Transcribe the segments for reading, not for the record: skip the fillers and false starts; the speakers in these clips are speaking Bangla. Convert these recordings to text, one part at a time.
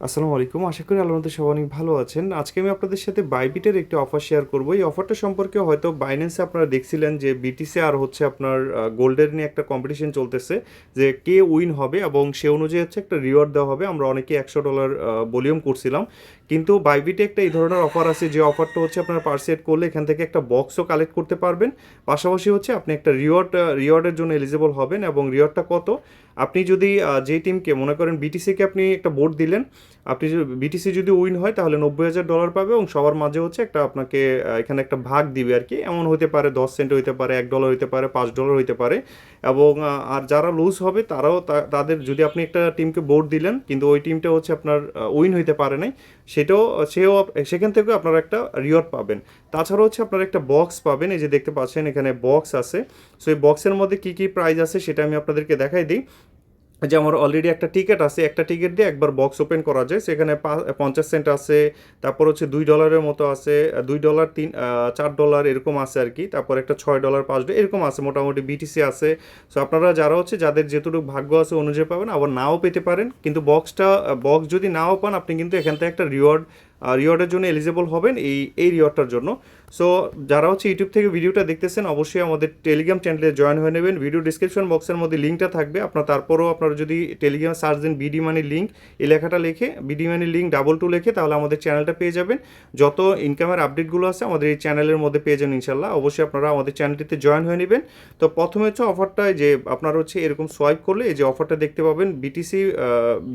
আসসালামু আলাইকুম। আশা করি আল্লাহর মধ্যে সবাই অনেক ভালো আছেন। আজকে আমি আপনাদের সাথে বাইবিটের একটি অফার শেয়ার করব। এই অফারটা সম্পর্কে হয়তো বাইন্যান্সে আপনারা দেখছিলেন যে বিটিসি আর হচ্ছে আপনার গোল্ডের নিয়ে একটা কম্পিটিশন চলতেছে যে কে উইন হবে এবং সে অনুযায়ী হচ্ছে একটা রিওয়ার্ড দেওয়া হবে। আমরা অনেকে $100 ভলিউম করছিলাম। কিন্তু বাইবিটে একটা এই ধরনের অফার আছে যে অফারটা হচ্ছে আপনারা পার্সেট করলে এখান থেকে একটা বক্সও কালেক্ট করতে পারবেন। পাশাপাশি হচ্ছে আপনি একটা রিওয়ার্ডের জন্য এলিজিবল হবেন এবং রিওয়ার্ডটা কত? আপনি যদি যেই টিমকে মনে করেন বিটিসিকে আপনি একটা ভোট দিলেন, আপনি যদি বিটিসি যদি উইন হয় তাহলে $90,000 পাবে এবং সবার মাঝে হচ্ছে একটা আপনাকে এখানে একটা ভাগ দিবে আর কি। এমন হতে পারে 10 সেন্ট হইতে পারে, $1 হইতে পারে, $5 হইতে পারে। এবং আর যারা লুজ হবে তারাও তাদের যদি আপনি একটা টিমকে ভোট দিলেন কিন্তু ওই টিমটা হচ্ছে আপনার উইন হইতে পারে নাই, সেটাও সেও সেখান থেকেও আপনারা একটা রিওয়ার্ড পাবেন। তাছাড়া হচ্ছে আপনারা একটা বক্স পাবেন, এই যে দেখতে পাচ্ছেন এখানে বক্স আছে। সো এই বক্সের মধ্যে কী কী প্রাইজ আছে সেটা আমি আপনাদেরকে দেখাই দিই। যে আমার অলরেডি একটা টিকিট আছে, একটা টিকিট দিয়ে একবার বক্স ওপেন করা যায়। সেখানে 50 সেন্ট আছে, তারপর হচ্ছে $2 মতো আছে, $2, $4 এরকম আছে আর কি। তারপর একটা $6, $5 এরকম আছে, মোটামুটি বিটিসি আছে। সো আপনারা যারা হচ্ছে যাদের যেটুকু ভাগ্য আছে অনুযায়ী পাবেন, আবার নাও পেতে পারেন। কিন্তু বক্স যদি নাও পান আপনি কিন্তু এখান থেকে একটা রিওয়ার্ডের জন্য এলিজিবল হবেন এই রিওয়ার্ডটার জন্য। সো যারা হচ্ছে ইউটিউব থেকে ভিডিওটা দেখতেছেন অবশ্যই আমাদের টেলিগ্রাম চ্যানেলে জয়েন হয়ে নেবেন। ভিডিও ডিসক্রিপশন বক্সের মধ্যে লিঙ্কটা থাকবে, তারপরেও আপনারা যদি টেলিগ্রাম সার্চ দেন বিডি মানি লিঙ্ক, এই লেখাটা লিখে বিডি মানি লিঙ্ক 22 লিখে তাহলে আমাদের চ্যানেলটা পেয়ে যাবেন। যত ইনকামের আপডেটগুলো আছে আমাদের এই চ্যানেলের মধ্যে পেয়ে যাবেন ইনশাল্লাহ। অবশ্যই আপনারা আমাদের চ্যানেলটিতে জয়েন হয়ে নেবেন। তো প্রথমে হচ্ছে অফারটা যে আপনার হচ্ছে এরকম সোয়াইপ করলে এই যে অফারটা দেখতে পাবেন, বিটিসি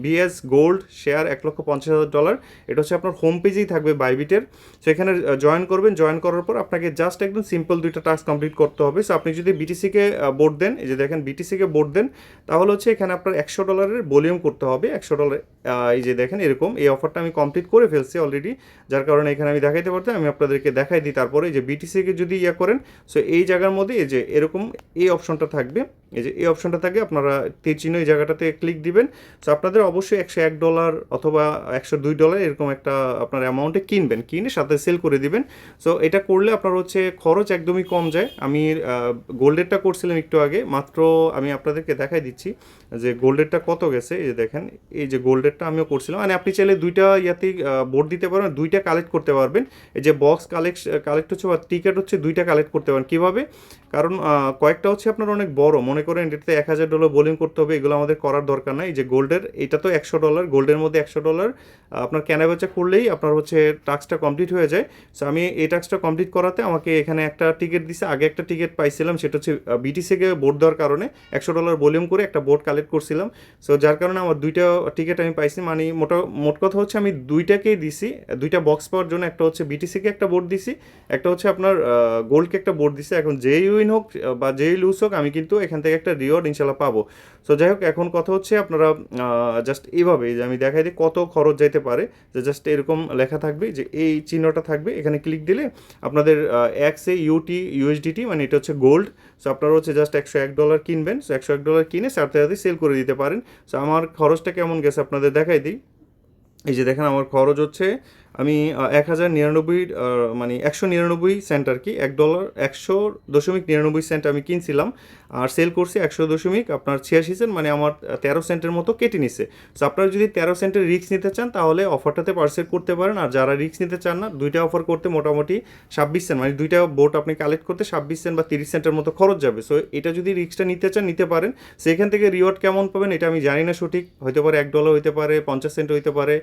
বিএস গোল্ড শেয়ার $1,50,000। এটা হচ্ছে আপনার হোম পেজেই থাকবে বাইবিটের। সেখানে জয়েন করবেন, জয়েন করার পর আপনাকে জাস্ট একদম সিম্পল দুইটা টাস্ক কমপ্লিট করতে হবে। সো আপনি যদি বিটিসিকে ভোট দেন, এই যে দেখেন বিটিসিকে ভোট দেন, তাহলে হচ্ছে এখানে আপনার $100 ভলিউম করতে হবে। $100 এই যে দেখেন এরকম এই অফারটা আমি কমপ্লিট করে ফেলছি অলরেডি, যার কারণে এখানে আমি দেখাইতে পারতাম, আমি আপনাদেরকে দেখাই দিই। তারপরে এই যে বিটিসিকে যদি করেন, সো এই জায়গার মধ্যে এই যে এরকম এই অপশনটা থাকবে, এই যে এই অপশনটা থাকে, আপনারা তীর চিহ্ন এই জায়গাটাতে ক্লিক দিবেন। সো আপনাদের অবশ্যই $101 অথবা $102 এরকম একটা আপনার অ্যামাউন্টে কিনে সাথে সেল করে দিবেন। সো এটা করলে আপনার হচ্ছে খরচ একদমই কম যায়। আমি গোল্ডেরটা করছিলাম একটু আগে, মাত্র আমি আপনাদেরকে দেখাই দিচ্ছি যে গোল্ডেরটা কত গেছে। এই যে দেখেন, এই যে গোল্ডেরটা আমিও করছিলাম, মানে আপনি চাইলে দুইটা ইয়াতেই ভোট দিতে পারবেন, দুইটা কালেক্ট করতে পারবেন। এই যে বক্স কালেক্ট হচ্ছে বা টিকিট হচ্ছে দুইটা কালেক্ট করতে পারেন। কীভাবে? কারণ কয়েকটা হচ্ছে আপনার অনেক বড়, মনে করেন এটাতে $1,000 বোলিং করতে হবে, এগুলো আমাদের করার দরকার নাই। এই যে গোল্ডের এটা তো $100, গোল্ডের মধ্যে $100 আপনার কেনাবেচা করলেই আপনার হচ্ছে টাস্কটা কমপ্লিট হয়ে যায়। সো আমি এই টাস্কটা কমপ্লিট করাতে আমাকে এখানে একটা টিকিট দিছে, আগে একটা টিকিট পাইছিলাম, সেটা হচ্ছে বিটিসিকে ভোট দেওয়ার কারণে $100 ভলিউম করে একটা ভোট কালেক্ট করছিলাম। সো যার কারণে আমার দুইটা টিকিট আমি পাইছি, মানে মোট কথা হচ্ছে আমি দুইটাকেই দিছি, দুইটা বক্স পাওয়ার জন্য। একটা হচ্ছে বিটিসিকে একটা ভোট দিছি, একটা হচ্ছে আপনার গোল্ডকে একটা ভোট দিছি। এখন যেই উইন হোক বা যেই লুজ হোক আমি কিন্তু এখান থেকে একটা রিওয়ার্ড ইনশাল্লাহ পাবো। সো যাই হোক, এখন কথা হচ্ছে আপনারা জাস্ট এইভাবে যে আমি দেখাই দিই কত খরচ যাইতে পারে। যে জাস্ট এরকম লেখা থাকবে, যে এই চিহ্নটা থাকবে, এখানে ক্লিক দিলে আপনাদের এক্সে ইউএসডিটি, মানে এটা হচ্ছে গোল্ড। সো আপনারা হচ্ছে জাস্ট $101 কিনবেন। সো $101 কিনে সাথে সাথে সেল করে দিতে পারেন। সো আমার খরচটা কেমন গেছে আপনাদের দেখাই দিই। এই যে দেখেন আমার খরচ হচ্ছে, আমি 1099 মানে 199 সেন্ট আর কি, $1 100.99 আমি কিনছিলাম, আর সেল করছি 100.86 সেন্ট, মানে আমার 13 সেন্টের মতো কেটে নিছে। সো আপনারা যদি 13 সেন্টের রিস্ক নিতে চান তাহলে অফারটাতে পার্সেল করতে পারেন, আর যারা রিস্ক নিতে চান না, দুইটা অফার করতে মোটামুটি 26 সেন্ট, মানে দুইটা বোট আপনি কালেক্ট করতে 26 সেন্ট বা 30 সেন্টের মতো খরচ যাবে। সো এটা যদি রিস্কটা নিতে চান নিতে পারেন। সেখান থেকে রিওয়ার্ড কেমন পাবেন এটা আমি জানি না সঠিক, হতে পারে $1 হইতে পারে, 50 সেন্ট হইতে পারে,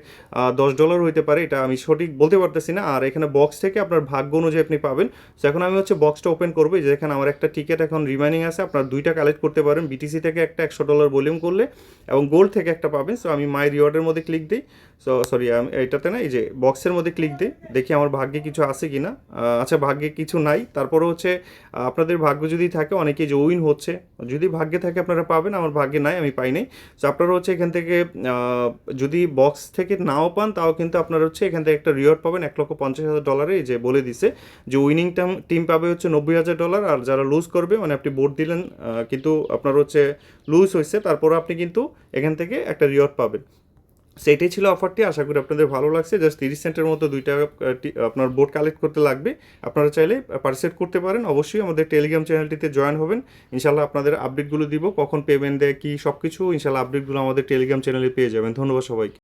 $10 হইতে পারে, এটা আমি সঠিক বলতে পারতেছি না। আর এখানে বক্স থেকে আপনার ভাগ্য অনুযায়ী আপনি পাবেন। সো এখন আমি হচ্ছে বক্সটা ওপেন করবো, যে এখানে আমার একটা টিকিট এখন রিমাইনিং আছে, আপনার দুইটা কালেক্ট করতে পারেন, বিটিসি থেকে একটা $100 ভলিউম করলে এবং গোল্ড থেকে একটা পাবেন। সো আমি মাই রিওয়ার্ডের মধ্যে ক্লিক দিই, সো সরি আমি এটাতে না, এই যে বক্সের মধ্যে ক্লিক দিই, দেখি আমার ভাগ্যে কিছু আছে কি না। আচ্ছা, ভাগ্যে কিছু নাই। তারপরে হচ্ছে আপনাদের ভাগ্য যদি থাকে, অনেকে যে উইন হচ্ছে, যদি ভাগ্যে থাকে আপনারা পাবেন, আমার ভাগ্যে নাই, আমি পাই নাই। সো আপনারা হচ্ছে এখান থেকে যদি বক্স থেকে নাও পান তাও কিন্তু আপনারা হচ্ছে এখান থেকে একটা রিওয়ার্ড পাবেন $1,50,000। যে বলে দিছে যে উইনিং টিম পাবে হচ্ছে $90,000, আর যারা লুজ করবে, মানে আপনি ভোট দিলেন কিন্তু আপনার হচ্ছে লুজ হয়েছে, তারপরে আপনি কিন্তু এখান থেকে একটা রিওয়ার্ড পাবেন। সেইটাই ছিল অফারটি। আশা করি আপনাদের ভালো লাগছে। জাস্ট 30 সেন্টের মতো দুইটা আপনার বোট কালেক্ট করতে লাগবে। আপনারা চাইলে পার্সেট করতে পারেন। অবশ্যই আমাদের টেলিগ্রাম চ্যানেলটিতে জয়েন হবেন। ইনশাল্লাহ আপনাদের আপডেটগুলো দিব, কখন পেমেন্ট দেয় কী সব কিছু ইনশাল্লাহ আপডেটগুলো আমাদের টেলিগ্রাম চ্যানেলে পেয়ে যাবেন। ধন্যবাদ সবাইকে।